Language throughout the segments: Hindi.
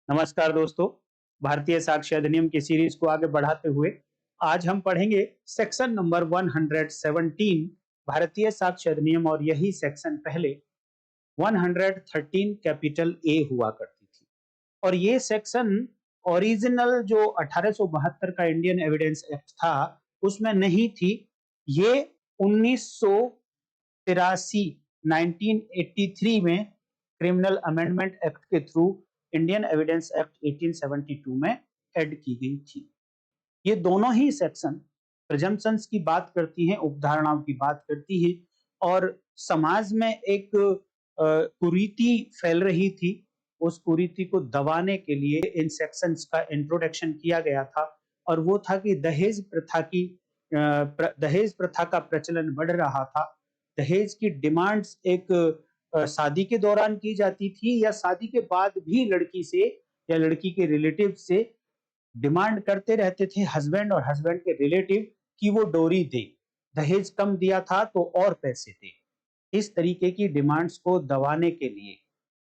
नमस्कार दोस्तों। भारतीय साक्ष्य अधिनियम की सीरीज को आगे बढ़ाते हुए आज हम पढ़ेंगे सेक्शन नंबर 117 भारतीय साक्ष्य अधिनियम। और यही सेक्शन पहले 113 कैपिटल ए हुआ करती थी। और ये सेक्शन ओरिजिनल जो 1872 का इंडियन एविडेंस एक्ट था उसमें नहीं थी। ये 1983 1983 में क्रिमिनल अमेंडमेंट एक्ट के थ्रू इंडियन एविडेंस एक्ट 1872 में ऐड की गई थी। ये दोनों ही सेक्शन प्रिजम्पशंस की बात करती हैं, उपधारणाओं की बात करती है। और समाज में एक कुरीति फैल रही थी, उस कुरीति को दबाने के लिए इन सेक्शंस का इंट्रोडक्शन किया गया था। और वो था कि दहेज प्रथा का प्रचलन बढ़ रहा था। दहेज की डिमांड्स एक शादी के दौरान की जाती थी या शादी के बाद भी लड़की से या लड़की के रिलेटिव से डिमांड करते रहते थे हस्बैंड और हस्बैंड के रिलेटिव कि वो डोरी दे, दहेज कम दिया था तो और पैसे दे। इस तरीके की डिमांड्स को दबाने के लिए।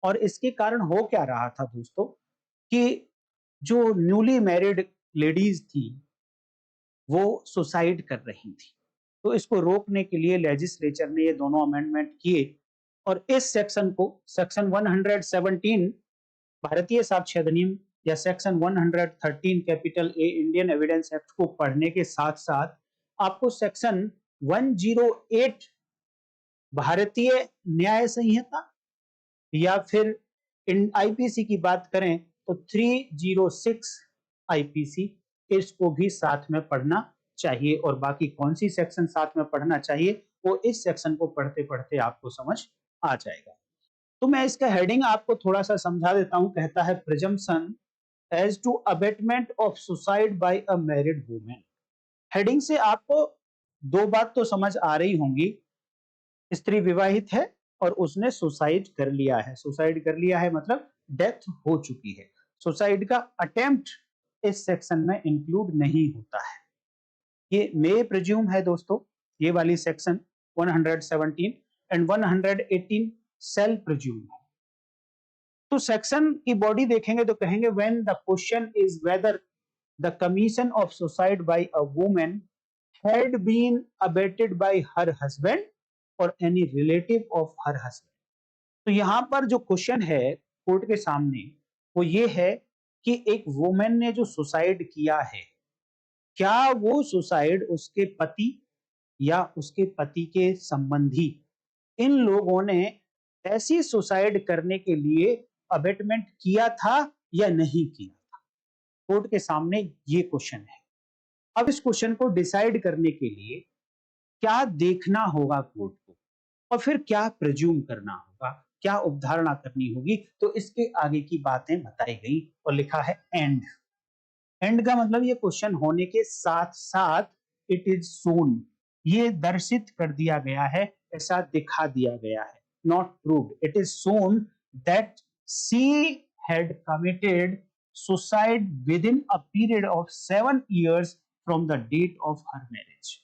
और इसके कारण हो क्या रहा था दोस्तों कि जो न्यूली मैरिड लेडीज थी वो सुसाइड कर रही थी। तो इसको रोकने के लिए लेजिस्लेचर ने ये दोनों अमेंडमेंट किए। और इस सेक्शन को सेक्शन 117 भारतीय साक्ष्य अधिनियम या section 113 capital A Indian evidence act को पढ़ने के साथ साथ आपको सेक्शन 108 भारतीय न्याय संहिता या फिर आईपीसी की बात करें तो 306 आईपीसी, इसको भी साथ में पढ़ना चाहिए। और बाकी कौन सी सेक्शन साथ में पढ़ना चाहिए वो इस सेक्शन को पढ़ते पढ़ते आपको समझ आ जाएगा। तो मैं इसका हेडिंग आपको थोड़ा सा समझा देता हूं। कहता है presumption as to abetment of suicide by a married women. Heading से आपको दो बात तो समझ आ रही होंगी। स्त्री विवाहित है और उसने सुसाइड कर लिया है। सुसाइड कर लिया है मतलब डेथ हो चुकी है। सुसाइड का अटेम्प्ट इस सेक्शन में इंक्लूड नहीं होता है। ये मे प्रिज्यूम है दोस्तों, ये वाली सेक्शन 117 एंड 118 सेल प्रिज्यूम है। तो सेक्शन की बॉडी देखेंगे तो कहेंगे when the question is whether the commission of suicide by a woman had been abetted by her husband or any relative of her husband। तो यहां पर जो क्वेश्चन है कोर्ट के सामने वो ये है कि एक वुमेन ने जो सुसाइड किया है, क्या वो सुसाइड उसके पति या उसके पति के संबंधी इन लोगों ने ऐसी सुसाइड करने के लिए अबेटमेंट किया था या नहीं किया था। कोर्ट के सामने ये क्वेश्चन है। अब इस क्वेश्चन को डिसाइड करने के लिए क्या देखना होगा कोर्ट को और फिर क्या प्रिज्यूम करना होगा, क्या उपधारणा करनी होगी, तो इसके आगे की बातें बताई गई और लिखा है एंड। एंड का मतलब ये क्वेश्चन होने के साथ साथ इट इज सोन, ये दर्शित कर दिया गया है, ऐसा दिखा दिया गया है। Not proved, it is shown that she had committed suicide within a period of 7 years from the date of her marriage.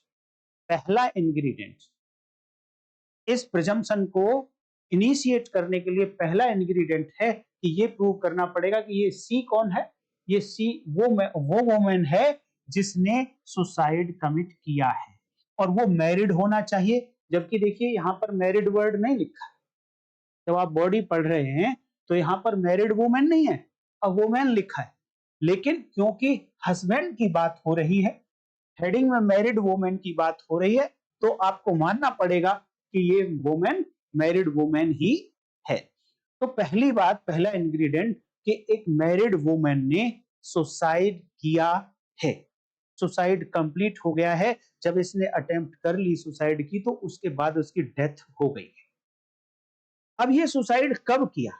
पहला इंग्रेडिएंट इस प्रिजम्पशन को इनिशिएट करने के लिए पहला इंग्रेडिएंट है कि ये प्रूव करना पड़ेगा कि ये सी कौन है। ये सी वो वुमेन है जिसने सुसाइड कमिट किया है और वो मैरिड होना चाहिए। जबकि देखिए यहां पर मैरिड वर्ड नहीं लिखा है। जब आप बॉडी पढ़ रहे हैं तो यहां पर मैरिड वुमेन नहीं है, अ वुमेन लिखा है। लेकिन क्योंकि हस्बैंड की बात हो रही है, हेडिंग में मैरिड वुमेन की बात हो रही है, तो आपको मानना पड़ेगा कि ये वुमेन मैरिड वुमेन ही है। तो पहली बात, पहला इंग्रेडिएंट कि एक मैरिड वुमेन ने सुसाइड किया है। सुसाइड कंप्लीट हो गया है। जब इसने अटेम्प्ट कर ली सुसाइड की तो उसके बाद उसकी डेथ हो गई है। अब ये सुसाइड कब किया,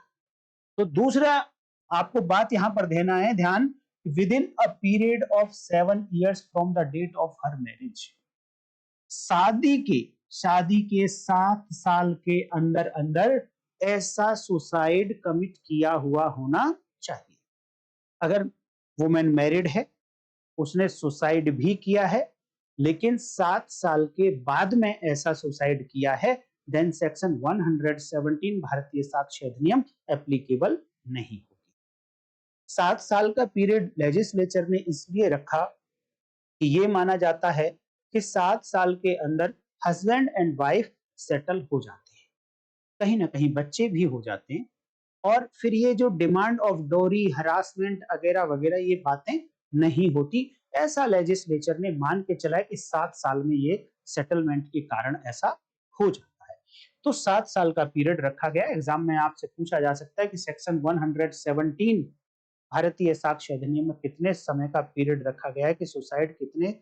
तो दूसरा आपको बात यहां पर देना है ध्यान, within a period of 7 years from the date of her marriage. शादी के 7 साल के अंदर अंदर ऐसा सुसाइड कमिट किया हुआ होना चाहिए। अगर वुमेन मैरिड है, उसने सुसाइड भी किया है, लेकिन 7 साल के बाद में ऐसा सुसाइड किया है, देन सेक्शन 117 भारतीय साक्ष्य अधिनियम एप्लीकेबल नहीं होगी। 7 साल का पीरियड लेजिस्लेचर ने इसलिए रखा कि ये माना जाता है कि 7 साल के अंदर हस्बैंड एंड वाइफ सेटल हो जाते हैं, कहीं ना कहीं बच्चे भी हो जाते हैं, और फिर ये जो डिमांड ऑफ डोरी, हरासमेंट वगैरह वगैरह ये बातें नहीं होती। ऐसा लेजिस्लेचर ने मान के चला है कि 7 साल में ये सेटलमेंट के कारण ऐसा हो जाता है। तो 7 साल का पीरियड रखा गया। एग्जाम में आपसे पूछा जा सकता है कि सेक्शन 117 भारतीय साक्ष्य अधिनियम में कितने समय का पीरियड रखा गया है कि सुसाइड कितने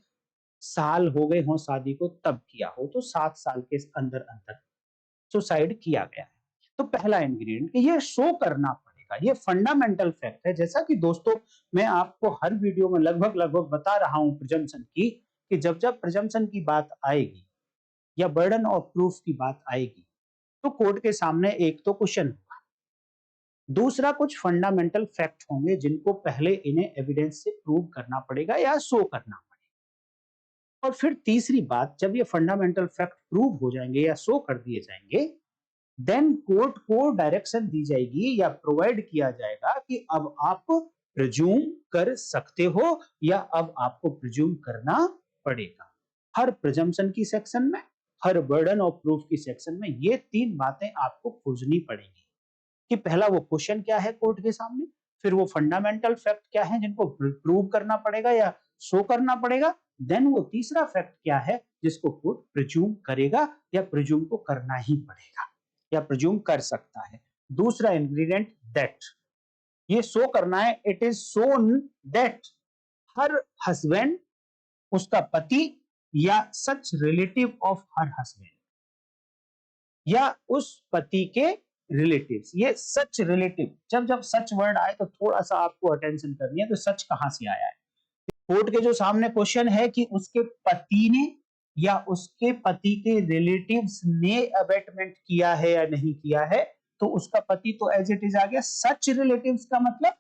साल हो गए हों शादी को तब किया हो, तो 7 साल के अंदर अंदर सुसाइड किया गया है। तो पहला इंग्रेडिएंट कि ये शो करना पड़ेगा, ये फंडामेंटल फैक्ट है। जैसा कि दोस्तों मैं आपको हर वीडियो में लगभग लगभग बता रहा हूं प्रिजम्पशन की, कि जब जब प्रिजम्पशन की बात आएगी या बर्डन ऑफ प्रूफ की बात आएगी तो कोर्ट के सामने एक तो क्वेश्चन होगा, दूसरा कुछ फंडामेंटल फैक्ट होंगे जिनको पहले इन्हें एविडेंस से प्रूव करना पड़ेगा या शो करना पड़ेगा, और फिर तीसरी बात, जब ये फंडामेंटल फैक्ट प्रूव हो जाएंगे या शो कर दिए जाएंगे, देन कोर्ट को डायरेक्शन दी जाएगी या प्रोवाइड किया जाएगा कि अब आप प्रिज्यूम कर सकते हो या अब आपको प्रिज्यूम करना पड़ेगा। हर प्रिजम्पशन की सेक्शन में, हर बर्डन ऑफ प्रूफ की सेक्शन में ये तीन बातें आपको खोजनी पड़ेगी कि पहला वो क्वेश्चन क्या है कोर्ट के सामने, फिर वो फंडामेंटल फैक्ट क्या है जिनको प्रूव करना पड़ेगा या शो करना पड़ेगा, देन वो तीसरा फैक्ट क्या है जिसको कोर्ट प्रिज्यूम करेगा या प्रिज्यूम को करना ही पड़ेगा या प्रिज्यूम कर सकता है। दूसरा इंग्रेडिएंट दैट, ये शो करना है, it is shown that her husband, उसका पति या सच रिलेटिव ऑफ हर हस्बैंड या उस पति के रिलेटिव्स। ये सच रिलेटिव, जब जब सच वर्ड आए तो थोड़ा सा आपको अटेंशन करनी है, तो सच कहां से आया है। कोर्ट के जो सामने क्वेश्चन है कि उसके पति ने या उसके पति के रिलेटिव्स ने अबेटमेंट किया है या नहीं किया है, तो उसका पति तो एज इट इज आ गया। सच रिलेटिव्स का मतलब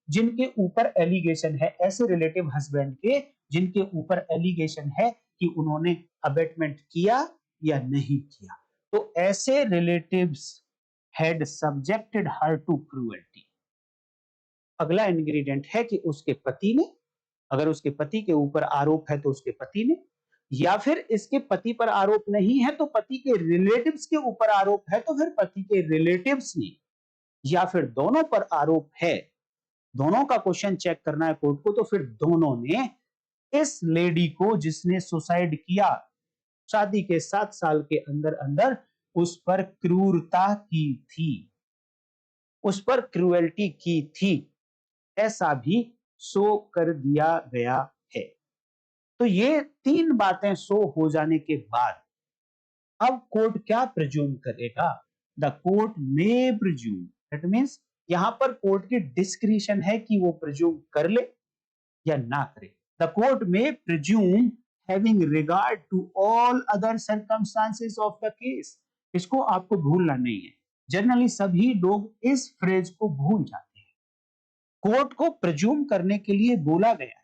जिनके ऊपर एलिगेशन है, ऐसे रिलेटिव हस्बैंड के जिनके ऊपर एलिगेशन है कि उन्होंने अबेटमेंट किया या नहीं किया, तो ऐसे relatives had subjected her to cruelty. अगला इंग्रेडिएंट है कि उसके पति ने, अगर उसके पति के ऊपर आरोप है तो उसके पति ने, या फिर इसके पति पर आरोप नहीं है तो पति के रिलेटिव्स के ऊपर आरोप है तो फिर पति के रिलेटिव्स ने, या फिर दोनों पर आरोप है, दोनों का क्वेश्चन चेक करना है कोर्ट को, तो फिर दोनों ने इस लेडी को जिसने सुसाइड किया शादी के 7 साल के अंदर अंदर उस पर क्रूरता की थी, उस पर क्रूएल्टी की थी, ऐसा भी शो कर दिया गया है। तो ये तीन बातें शो हो जाने के बाद अब कोर्ट क्या प्रिज्यूम करेगा, the court may presume, that means यहां पर कोर्ट की डिस्क्रिशन है कि वो प्रिज्यूम कर ले या ना करे। The court may presume having regard to all other circumstances of the case. इसको आपको भूलना नहीं है, जनरली सभी लोग इस फ्रेज को भूल जाते हैं। कोर्ट को प्रिज्यूम करने के लिए बोला गया है,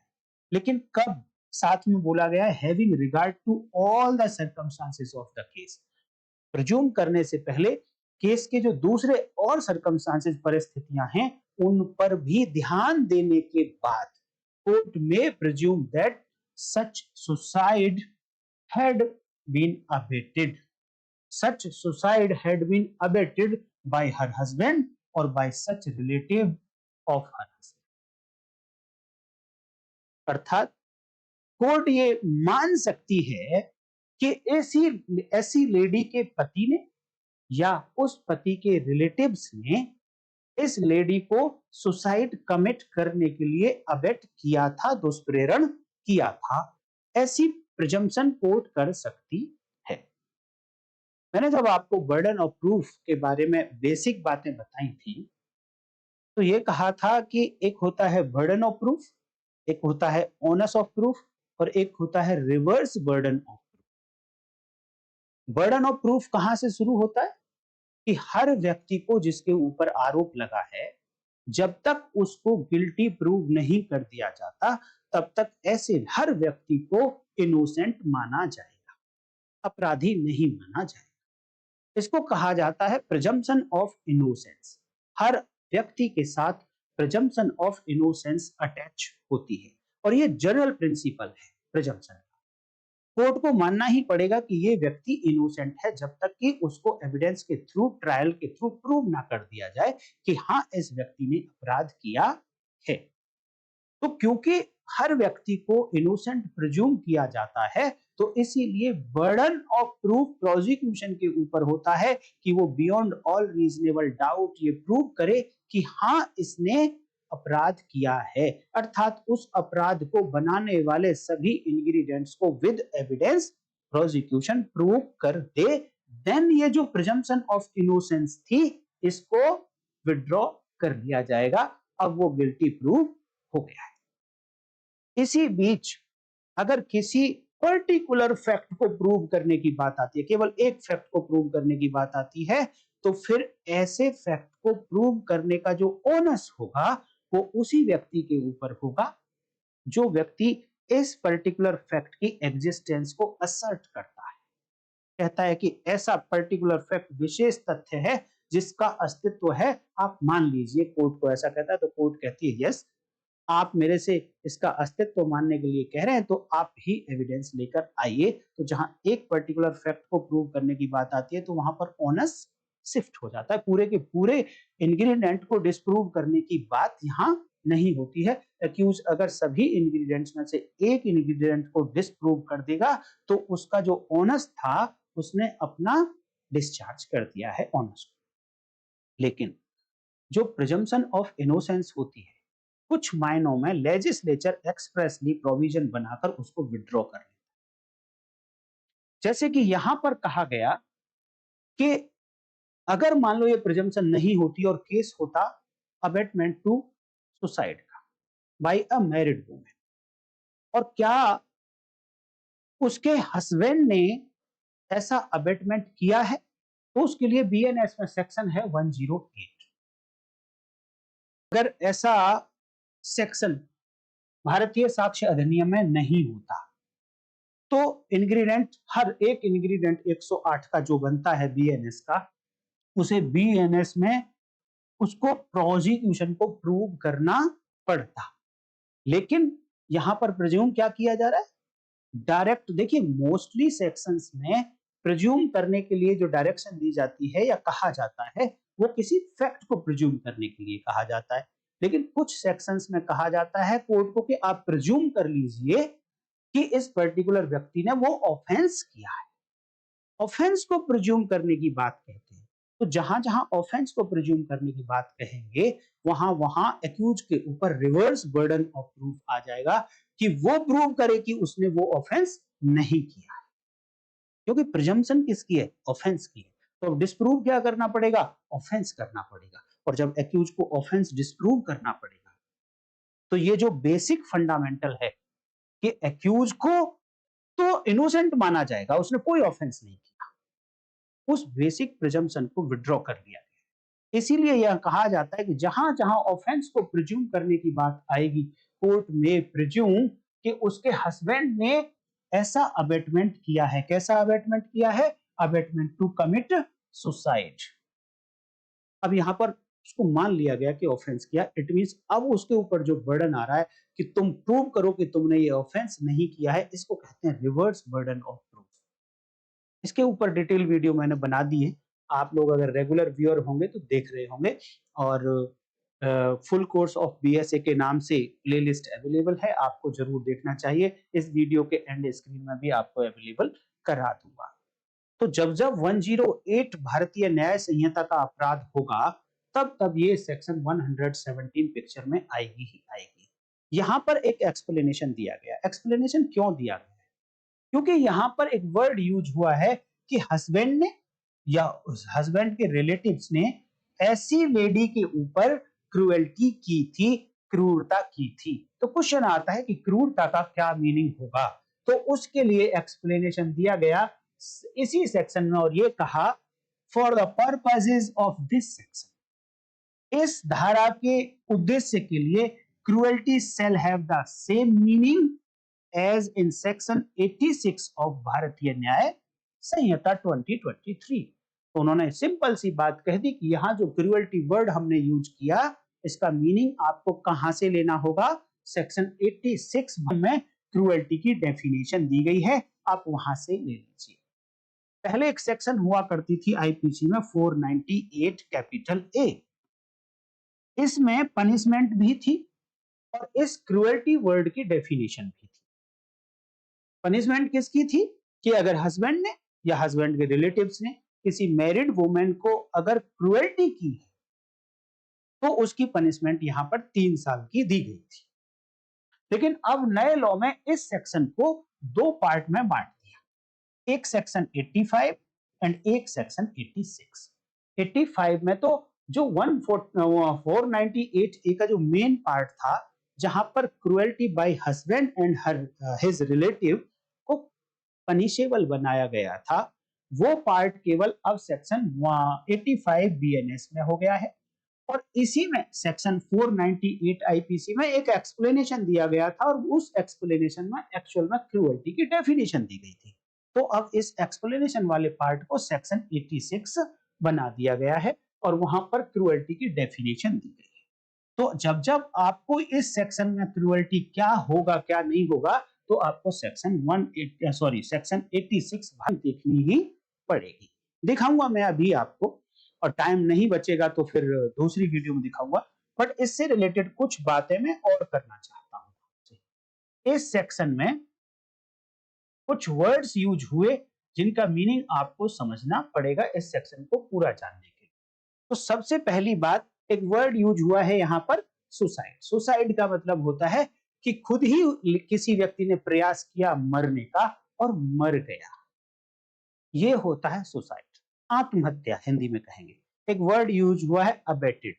लेकिन कब साथ में बोला गया है, having regard to all the circumstances of the case. Presume करने से पहले केस के जो दूसरे और सर्कमस्टांसेस, परिस्थितियां हैं, उन पर भी ध्यान देने के बाद कोर्ट में presume that such suicide had been abetted, such suicide had been abetted by her husband or by such relative of her husband। अर्थात कोर्ट ये मान सकती है कि ऐसी ऐसी लेडी के पति ने या उस पति के रिलेटिव्स ने इस लेडी को सुसाइड कमिट करने के लिए अबेट किया था, दुष्प्रेरण किया था, ऐसी प्रिजम्पशन कोर्ट कर सकती है। मैंने जब आपको बर्डन ऑफ प्रूफ के बारे में बेसिक बातें बताई थी, तो ये कहा था कि एक होता है बर्डन ऑफ प्रूफ, एक होता है ओनस ऑफ प्रूफ और एक होता है reverse burden of proof. Burden of proof कहां से शुरू होता है कि हर व्यक्ति को जिसके ऊपर आरोप लगा है, जब तक उसको गिल्टी प्रूव नहीं कर दिया जाता, तब तक ऐसे हर व्यक्ति को इनोसेंट माना जाएगा, अपराधी नहीं माना जाएगा। इसको कहा जाता है प्रिजम्पशन ऑफ इनोसेंस। हर व्यक्ति के साथ प्रिजम्पशन ऑफ इनोसेंस अटैच होती है और ये जनरल प्रिंसिपल है प्रिजम्पशन। कोर्ट को मानना ही पड़ेगा कि ये व्यक्ति इनोसेंट है जब तक कि उसको एविडेंस के थ्रू, ट्रायल के थ्रू प्रूव ना कर दिया जाए कि हाँ इस व्यक्ति ने अपराध किया है। तो क्योंकि हर व्यक्ति को इनोसेंट प्रिज्यूम किया जाता है तो इसीलिए बर्डन ऑफ प्रूफ प्रोसिक्यूशन के ऊपर होता है कि वो बियॉन्ड ऑल रीजनेबल डाउट ये प्रूव करे कि हाँ इसने अपराध किया है, अर्थात उस अपराध को बनाने वाले सभी इंग्रेडिएंट्स को विद एविडेंस प्रोसिक्यूशन प्रूव कर दे। देन ये जो प्रिजम्पशन ऑफ इनोसेंस थी इसको विड्रॉ कर लिया जाएगा। अब वो गिल्टी प्रूव हो गया है। इसी बीच अगर किसी पर्टिकुलर फैक्ट को प्रूव करने की बात आती है, केवल एक फैक्ट को प्रूव करने की बात आती है, तो फिर ऐसे फैक्ट को प्रूव करने का जो ओनस होगा वो उसी व्यक्ति के ऊपर होगा जो व्यक्ति इस पर्टिकुलर फैक्ट की एग्जिस्टेंस को असर्ट करता है, कहता है कि ऐसा पर्टिकुलर फैक्ट विशेष तथ्य है जिसका अस्तित्व है, आप मान लीजिए। कोर्ट को ऐसा कहता है तो कोर्ट कहती है यस, आप मेरे से इसका अस्तित्व मानने के लिए कह रहे हैं तो आप ही एविडेंस लेकर आइए। तो जहां एक पर्टिकुलर फैक्ट को प्रूव करने की बात आती है तो वहां पर ओनस शिफ्ट हो जाता है, पूरे के पूरे इंग्रेडिएंट को डिस्प्रूव करने की बात यहां नहीं होती है। एक्यूज अगर सभी इंग्रेडिएंट्स में से एक इंग्रेडिएंट को डिस्प्रूव कर देगा तो उसका जो ओनस था उसने अपना डिस्चार्ज कर दिया है ओनस को। लेकिन जो प्रिजम्पशन ऑफ इनोसेंस होती है कुछ मायनों में लेजिस्लेचर एक्सप्रेसली प्रोविजन बनाकर उसको विड्रॉ कर लेता है। जैसे कि यहां पर कहा गया कि अगर मान लो ये प्रिजम्पशन नहीं होती और केस होता अबेटमेंट टू सुसाइड का बाय अ मैरिड वुमेन और क्या उसके हस्बैंड ने ऐसा अबेटमेंट किया है तो उसके लिए बीएनएस में सेक्शन है 108। अगर ऐसा सेक्शन भारतीय साक्ष्य अधिनियम में नहीं होता तो इंग्रेडिएंट, हर एक इंग्रेडिएंट 108 का जो बनता है बीएनएस का, उसे बीएनएस में उसको प्रोसिक्यूशन को प्रूव करना पड़ता। लेकिन यहां पर प्रिज्यूम क्या किया जा रहा है, डायरेक्ट। देखिए मोस्टली सेक्शंस में प्रिज्यूम करने के लिए जो डायरेक्शन दी जाती है या कहा जाता है वो किसी फैक्ट को प्रिज्यूम करने के लिए कहा जाता है। लेकिन कुछ सेक्शंस में कहा जाता है कोर्ट को कि आप प्रिज्यूम कर लीजिए कि इस पर्टिकुलर व्यक्ति ने वो ऑफेंस किया है। ऑफेंस को प्रिज्यूम करने की बात कहते हैं। तो जहां जहां ऑफेंस को प्रिज्यूम करने की बात कहेंगे वहां वहां एक्यूज के ऊपर रिवर्स बर्डन ऑफ प्रूफ आ जाएगा कि वो प्रूव करे कि उसने वो ऑफेंस नहीं किया है, क्योंकि प्रिजम्पशन किसकी है, ऑफेंस की है। तो डिस्प्रूव क्या करना पड़ेगा, ऑफेंस करना पड़ेगा। और जब एक्यूज को ऑफेंस डिस्प्रूव करना पड़ेगा तो ये जो बेसिक फंडामेंटल है कि एक्यूज को तो इनोसेंट माना जाएगा, उसने कोई ऑफेंस नहीं किया, उस बेसिक प्रिजम्पशन को विड्रॉ कर लिया गया। इसीलिए यह कहा जाता है कि जहां जहां ऑफेंस को प्रिज्यूम करने की बात आएगी कोर्ट में प्रिज्यूम कि उसके हस्बैंड ने ऐसा अबेटमेंट किया है। कैसा अबेटमेंट किया है, अबेटमेंट टू कमिट सुसाइड। अब यहां पर उसको मान लिया गया कि ऑफेंस किया, इट मींस अब उसके ऊपर जो बर्डन आ रहा है कि तुम प्रूव करो कि तुमने ये ऑफेंस नहीं किया है, इसको कहते हैं रिवर्स बर्डन ऑफ प्रूफ। इसके ऊपर डिटेल वीडियो मैंने बना दी है, आप लोग अगर रेगुलर व्यूअर होंगे तो देख रहे होंगे। और फुल कोर्स ऑफ बीएसए के नाम से प्लेलिस्ट अवेलेबल है, आपको जरूर देखना चाहिए। इस वीडियो के एंड स्क्रीन में भी आपको अवेलेबल करा दूंगा। तो जब जब 108 भारतीय न्याय संहिता का अपराध होगा तब तब ये सेक्शन 117 पिक्चर में आएगी ही आएगी। यहां पर एक एक्सप्लेनेशन दिया गया। एक्सप्लेनेशन क्यों दिया गया, क्योंकि यहां पर एक वर्ड यूज हुआ है कि हस्बैंड ने या उस हस्बैंड के रिलेटिव्स ने ऐसी लेडी के ऊपर क्रूएल्टी की थी, क्रूरता की थी। तो क्वेश्चन आता है कि क्रूरता का क्या मीनिंग होगा, तो उसके लिए एक्सप्लेनेशन दिया गया इसी सेक्शन में और ये कहा for the purposes of this section, इस धारा के उद्देश्य के लिए cruelty shall have the same meaning as in section 86 of Bharatiya Nyaya संहिता 2023। तो उन्होंने सिंपल सी बात कह दी कि यहां जो क्रूएल्टी वर्ड हमने यूज किया इसका मीनिंग आपको कहां से लेना होगा? सेक्शन 86 में क्रूएल्टी की डेफिनेशन दी गई है, आप वहां से ले लीजिए। पहले एक सेक्शन हुआ करती थी आईपीसी में 498 कैपिटल ए, इसमें पनिशमेंट भी थी और इस क्रूएल्टी वर्ड की डेफिनेशन भी थी। पनिशमेंट किसकी थी? कि अगर हस्बैंड ने या हस्बैंड के रिलेटिव्स ने किसी मैरिड वुमेन को अगर क्रूएल्टी की है तो उसकी पनिशमेंट यहां पर 3 साल की दी गई थी। लेकिन अब नए लॉ में इस सेक्शन को 2 पार्ट में बांट दिया, एक सेक्शन 85 एंड एक सेक्शन 86। 85 में तो जो 498 ए का जो मेन पार्ट था, जहां पर cruelty bye husband and his relative को पनिशेबल बनाया गया था, वो पार्ट केवल अब सेक्शन 85 बीएनएस में हो गया है। और इसी में सेक्शन 498 आईपीसी में एक एक्सप्लेनेशन दिया गया था और उस एक्सप्लेनेशन में एक्चुअल में क्रूएल्टी की डेफिनेशन दी गई थी। तो अब इस एक्सप्लेनेशन वाले पार्ट को सेक्शन 86 बना दिया गया है और वहां पर क्रूएल्टी की डेफिनेशन दी गई है। तो जब जब आपको इस सेक्शन में क्रूएल्टी क्या होगा क्या नहीं होगा, तो आपको सेक्शन 86 देखनी ही पड़ेगी। दिखाऊंगा मैं अभी आपको, और टाइम नहीं बचेगा तो फिर दूसरी वीडियो में दिखाऊंगा, बट इससे रिलेटेड कुछ बातें मैं और करना चाहता हूं। इस सेक्शन में कुछ वर्ड्स यूज हुए जिनका मीनिंग आपको समझना पड़ेगा इस सेक्शन को पूरा जानने के लिए। तो सबसे पहली बात, एक वर्ड यूज हुआ है यहां पर सुसाइड। सुसाइड का मतलब होता है कि खुद ही किसी व्यक्ति ने प्रयास किया मरने का और मर गया, ये होता है सुसाइड, आत्महत्या हिंदी में कहेंगे। एक वर्ड यूज हुआ है अबेटेड।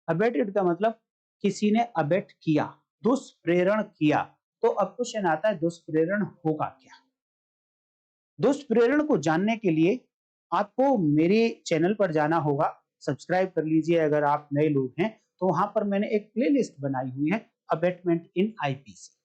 अबेटेड का मतलब किसी ने अबेट किया, दुष्प्रेरण किया। तो अब क्वेश्चन आता है दुष्प्रेरण होगा क्या? दुष्प्रेरण को जानने के लिए आपको मेरे चैनल पर जाना होगा, सब्सक्राइब कर लीजिए अगर आप नए लोग हैं। तो वहां पर मैंने एक प्लेलिस्ट बनाई हुई है अबेटमेंट इन आईपीसी,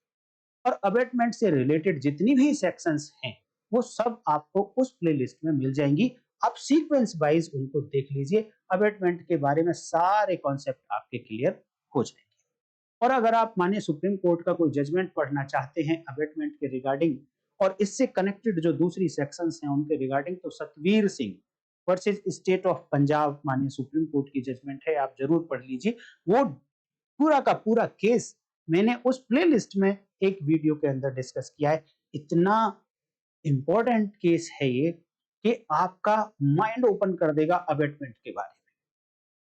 और अबेटमेंट से रिलेटेड जितनी भी सेक्शंस हैं वो सब आपको उस प्लेलिस्ट में मिल जाएंगी। आप सीक्वेंस वाइज उनको देख लीजिए, अबेटमेंट के बारे में सारे कॉन्सेप्ट आपके क्लियर हो जाएंगे। और अगर आप माने सुप्रीम कोर्ट का कोई जजमेंट पढ़ना चाहते हैं अबेटमेंट के रिगार्डिंग और इससे कनेक्टेड जो दूसरी सेक्शंस हैं उनके रिगार्डिंग, तो Satvir Singh versus state of Punjab माननीय सुप्रीम कोर्ट की जजमेंट है, आप जरूर पढ़ लीजिए। वो पूरा का पूरा केस मैंने उस प्लेलिस्ट में एक वीडियो के अंदर डिस्कस किया है। इतना इंपॉर्टेंट केस है ये कि आपका माइंड ओपन कर देगा अबेटमेंट के बारे में,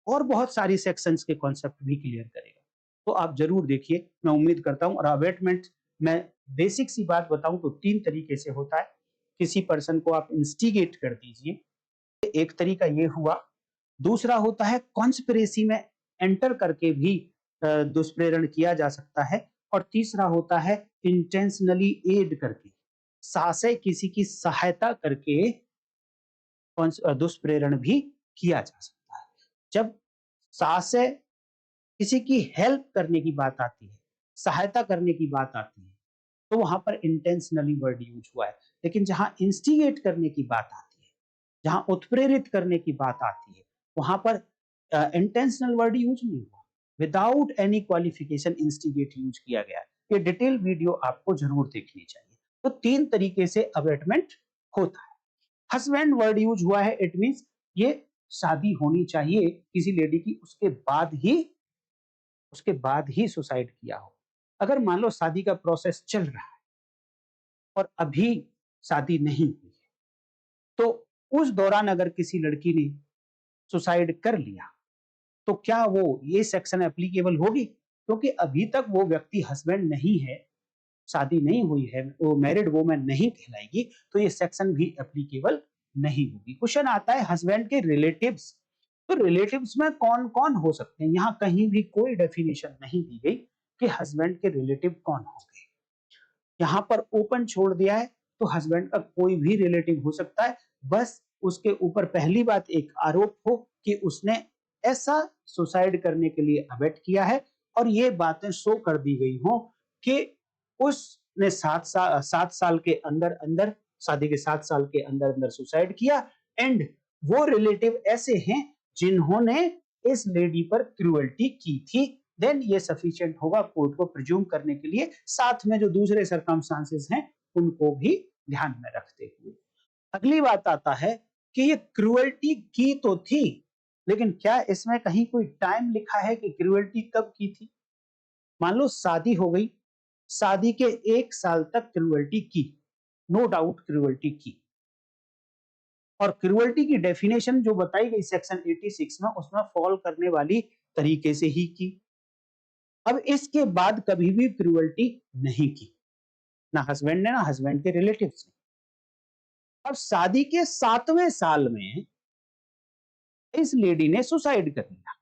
और बहुत सारी सेक्शंस के कॉन्सेप्ट भी क्लियर करेगा। तो आप जरूर देखिए, मैं उम्मीद करता हूं। और अबेटमेंट मैं बेसिक सी बात बताऊं तो 3 तरीके से होता है। किसी पर्सन को आप इंस्टिगेट कर दीजिए, एक तरीका ये हुआ। दूसरा होता है कॉन्स्पिरेसी में एंटर करके भी दुष्प्रेरण किया जा सकता है। और तीसरा होता है इंटेंशनली एड करके, सासे किसी की सहायता करके दुष्प्रेरण भी किया जा सकता है। जब सासे किसी की हेल्प करने की बात आती है, सहायता करने की बात आती है, तो वहां पर इंटेंशनली वर्ड यूज हुआ है। लेकिन जहां इंस्टिगेट करने की बात आती है, जहां उत्प्रेरित करने की बात आती है, वहां पर इंटेंशनल वर्ड यूज नहीं हुआ, without any qualification instigate use किया गया। ये डिटेल वीडियो आपको जरूर देखनी चाहिए। तो 3 तरीके से अबेटमेंट होता है। हस्बैंड वर्ड यूज हुआ है, इट मींस ये शादी होनी चाहिए किसी लेडी की, उसके बाद ही सुसाइड किया हो। अगर मान लो शादी का प्रोसेस चल रहा है और अभी शादी नहीं हुई है, तो उस दौरान अगर किसी लड़की ने सुसाइड कर लिया, तो क्या वो ये सेक्शन एप्लीकेबल होगी? क्योंकि अभी तक वो व्यक्ति हस्बैंड नहीं है, शादी नहीं हुई है, वो मैरिड वुमन नहीं कहलाएगी, तो ये सेक्शन भी एप्लीकेबल नहीं होगी। क्वेश्चन आता है हस्बैंड के रिलेटिव्स, तो रिलेटिव्स में कौन कौन हो सकते हैं? यहाँ कहीं भी कोई डेफिनेशन नहीं दी गई कि हस्बैंड के रिलेटिव कौन होंगे। यहाँ पर ओपन छोड़ दिया है, तो हस्बैंड का कोई भी रिलेटिव हो सकता है। बस उसके ऊपर पहली बात एक आरोप हो कि उसने ऐसा सुसाइड करने के लिए अबेट किया है, और ये बातें शो कर दी गई हो कि उसने 7 साल के अंदर अंदर, शादी के 7 साल के अंदर अंदर सुसाइड किया, एंड वो रिलेटिव ऐसे हैं जिन्होंने इस लेडी पर क्रूअल्टी की थी, देन ये सफिशिएंट होगा कोर्ट को प्रिज्यूम करने के लिए, साथ में जो दूसरे सर्कमस्टांसेस हैं उनको भी ध्यान में रखते हुए। अगली बात आता है कि ये क्रूअल्टी की तो थी, लेकिन क्या इसमें कहीं कोई टाइम लिखा है कि क्रूअल्टी कब की थी? मान लो शादी हो गई, शादी के 1 साल तक क्रूअल्टी की, नो डाउट क्रूअल्टी की, और क्रूअल्टी की डेफिनेशन जो बताई गई सेक्शन 86 में, उसमें फॉल करने वाली तरीके से ही की। अब इसके बाद कभी भी क्रूअल्टी नहीं की, ना हस्बैंड ने, ना हस्बैंड के रिलेटिव्स ने। अब शादी के 7वें साल में इस लेडी ने सुसाइड कर लिया,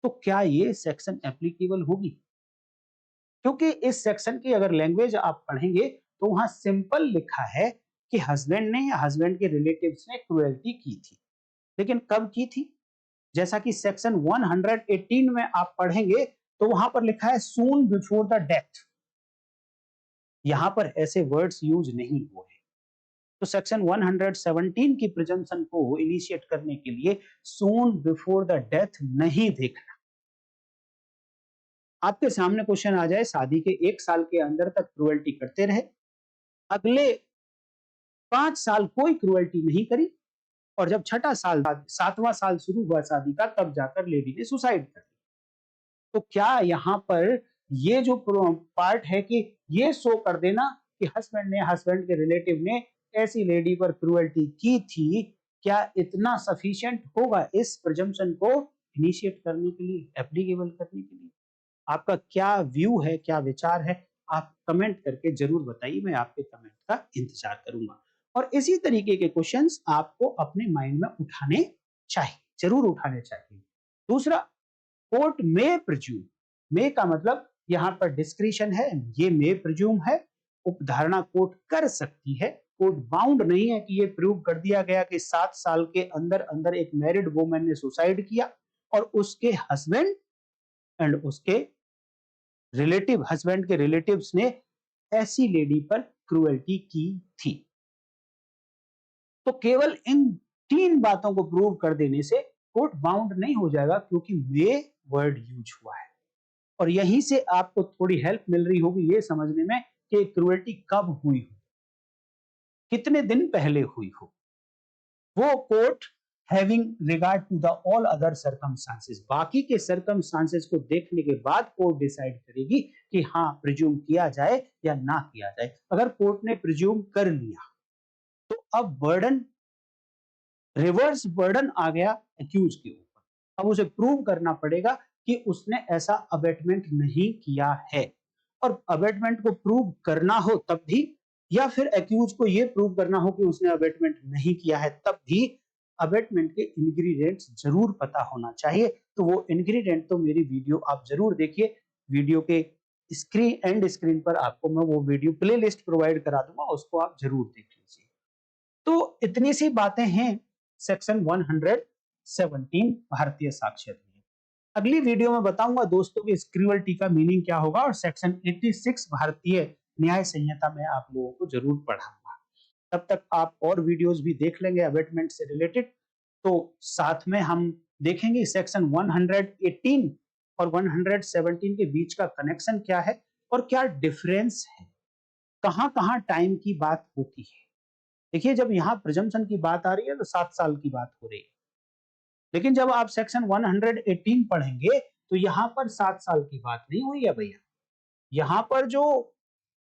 तो क्या ये सेक्शन एप्लीकेबल होगी? क्योंकि इस सेक्शन की अगर लैंग्वेज आप पढ़ेंगे तो वहां सिंपल लिखा है कि हस्बैंड ने या हस्बैंड के रिलेटिव्स ने क्रुएल्टी की थी, लेकिन कब की थी? जैसा कि सेक्शन 118 में आप पढ़ेंगे तो वहां पर लिखा है सून बिफोर द डेथ, यहां पर ऐसे वर्ड्स यूज नहीं हुए हैं। तो सेक्शन 117 की प्रिजम्पशन को इनिशिएट करने के लिए सून बिफोर द डेथ नहीं देखना। आपके सामने क्वेश्चन आ जाए, शादी के 1 साल के अंदर तक क्रुएल्टी करते रहे, अगले 5 साल कोई क्रुएल्टी नहीं करी, और जब छठा साल 7वां साल शुरू हुआ शादी का, तब जाकर लेडी ने सुसाइड कर ली। तो क्या यहाँ पर ये जो पार्ट है कि ये शो कर देना कि हस्बैंड ने, हस्बैंड के रिलेटिव ने ऐसी लेडी पर क्रुएल्टी की थी, क्या इतना सफिशिएंट होगा इस प्रिजम्पशन को इनिशिएट करने के लिए, एप्लीकेबल करने के लिए? आपका क्या व्यू है, क्या विचार है? आप कमेंट करके जरूर बताइए, मैं आपके कमेंट का इंतजार करूंगा। और इसी तरीके के क्वेश्चंस आपको अपने माइंड में उठाने चाहिए, जरूर उठाने चाहिए। दूसरा, कोर्ट में प्रिज्यूम, मे का मतलब यहां पर डिस्क्रिशन है, ये मे प्रिज्यूम है, उपधारणा कोर्ट कर सकती है, कोर्ट बाउंड नहीं है कि ये प्रूव कर दिया गया कि 7 साल के अंदर अंदर एक मैरिड वुमन ने सुसाइड किया और उसके हस्बैंड एंड उसके रिलेटिव, हस्बैंड के रिलेटिव्स ने ऐसी लेडी पर क्रूएल्टी की थी। तो केवल इन 3 बातों को प्रूव कर देने से कोर्ट बाउंड नहीं हो जाएगा, क्योंकि वे वर्ड यूज हुआ है। और यहीं से आपको थोड़ी हेल्प मिल रही होगी ये समझने में कि क्रूएल्टी कब हुई हो, कितने दिन पहले हुई हो। वो court having regard to the all other circumstances, बाकी के सर्कमस्टांसेस को देखने के बाद कोर्ट डिसाइड करेगी कि हाँ प्रिज्यूम किया जाए या ना किया जाए। अगर कोर्ट ने प्रिज्यूम कर लिया तो अब बर्डन, रिवर्स बर्डन आ गया एक्यूज के ऊपर। अब उसे प्रूव करना पड़ेगा कि उसने ऐसा अबेटमेंट नहीं किया है, और अबेटमेंट को प्रूव करना हो तब भी, या फिर एक्यूज को यह प्रूव करना हो कि उसने अबेटमेंट नहीं किया है तब भी, अबेटमेंट के इंग्रेडिएंट्स जरूर पता होना चाहिए। तो वो इंग्रेडिएंट तो मेरी वीडियो आप जरूर देखिए, वीडियो के एंड स्क्रीन पर आपको मैं वो वीडियो प्लेलिस्ट प्रोवाइड करा दूंगा, उसको आप जरूर देख लीजिए। तो इतनी सी बातें हैं सेक्शन 117 भारतीय साक्ष्य अधिनियम। अगली वीडियो में बताऊंगा दोस्तों कि क्रूएल्टी का मीनिंग क्या होगा, और सेक्शन 86 भारतीय न्याय संहिता में आप लोगों को जरूर पढ़ाऊंगा। तब तक आप और वीडियोस भी देख लेंगे अबेटमेंट से रिलेटेड। तो साथ में हम देखेंगे सेक्शन 118 और 117 के बीच का कनेक्शन क्या है और क्या डिफरेंस है, कहां-कहां टाइम की बात होती है। देखिए, जब यहाँ प्रिजम्पशन की बात आ रही है तो 7 साल की बात हो रही है, लेकिन जब आप सेक्शन 118 पढ़ेंगे तो यहाँ पर 7 साल की बात नहीं हुई है भैया। यहाँ पर जो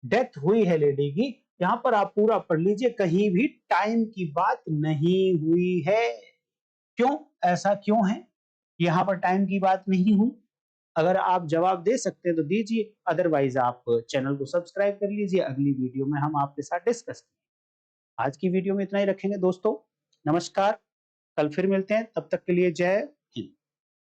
डेथ हुई है लेडी की, यहाँ पर आप पूरा पढ़ लीजिए, कहीं भी टाइम की बात नहीं हुई है। क्यों, ऐसा क्यों है? यहाँ पर टाइम की बात नहीं हुई। अगर आप जवाब दे सकते हैं तो दीजिए, अदरवाइज आप चैनल को सब्सक्राइब कर लीजिए। अगली वीडियो में हम आपके साथ डिस्कस करेंगे। आज की वीडियो में इतना ही रखेंगे दोस्तों। नमस्कार, कल फिर मिलते हैं, तब तक के लिए जय